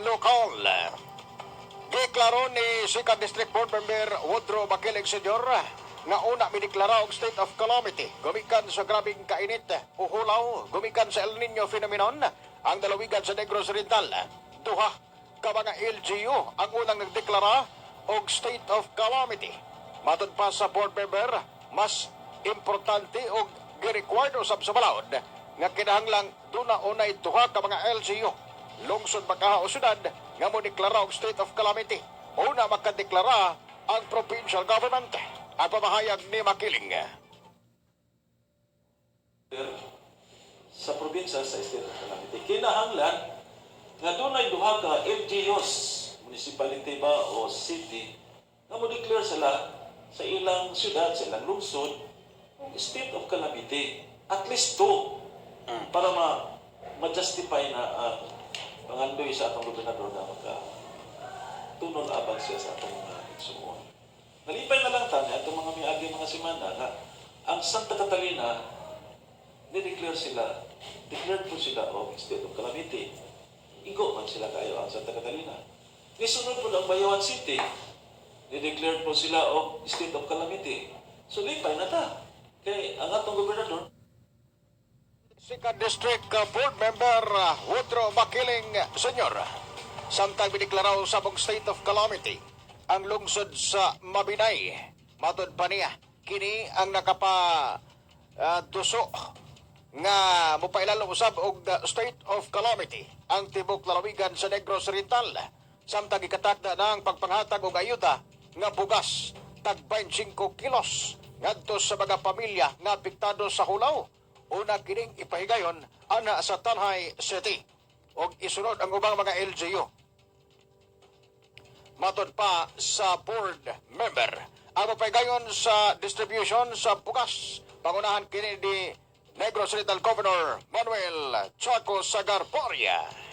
lokal. Deklaro ni Second District Board Member Woodrow Bakilig Sr. nga una mideklara og state of calamity gumikan sa grabing kainit o hulaw gumikan sa El Nino phenomenon ang dalawigan sa Negros Oriental. Duha ka mga LGU ang unang nagdeklara og state of calamity. Matod pa sa board member, mas importante og gi-required usab sa balaod nga kinahanglang duna unay duha ka mga LGU lungsod Bakaha o syudad nga mo deklara og state of calamity. Una makadeklara ang provincial government. Ang pamahayag ni Makiling. Sa probinsya sa state of calamity, kinahanglan nga doon ay duha ka LGUs, municipality ba o city, nga mo declare sila sa ilang syudad, sa ilang lungsod, state of calamity. At least two, para ma-justify na pangandoy sa atong gobernador na tunol abang siya sa atong mga igsuon. Nalipay na lang tanya itong mga miagi mga simana na ang Santa Catalina ni-declare sila, declared po sila o state of calamity. Igo man sila kayo ang Santa Catalina. Nisunod po ang Bayawan City, ni-declared po sila o state of calamity. So lipay na ta. Kaya ang atong gobernador, Second District Board Member Woodrow Bakiling Sr. Samtang biniklaraw sa mong state of calamity ang lungsod sa Mabinay. Matod pa niya, kini ang duso nga mupailalong usab og state of calamity ang tibok lalawigan sa Negros Oriental. Samtang ikatakda na ang pagpanghatag og ayuda nga bugas tag 25 kilos ngadto sa mga pamilya nga apektado sa hulaw. Una kining ipahigayon ana sa Tanay City og isunod ang ubang mga LGU. Matod pa sa board member ang mapahigayon sa distribution sa bugas pangunahan kini ni Negros Oriental Governor Manuel Chaco Sagarporia.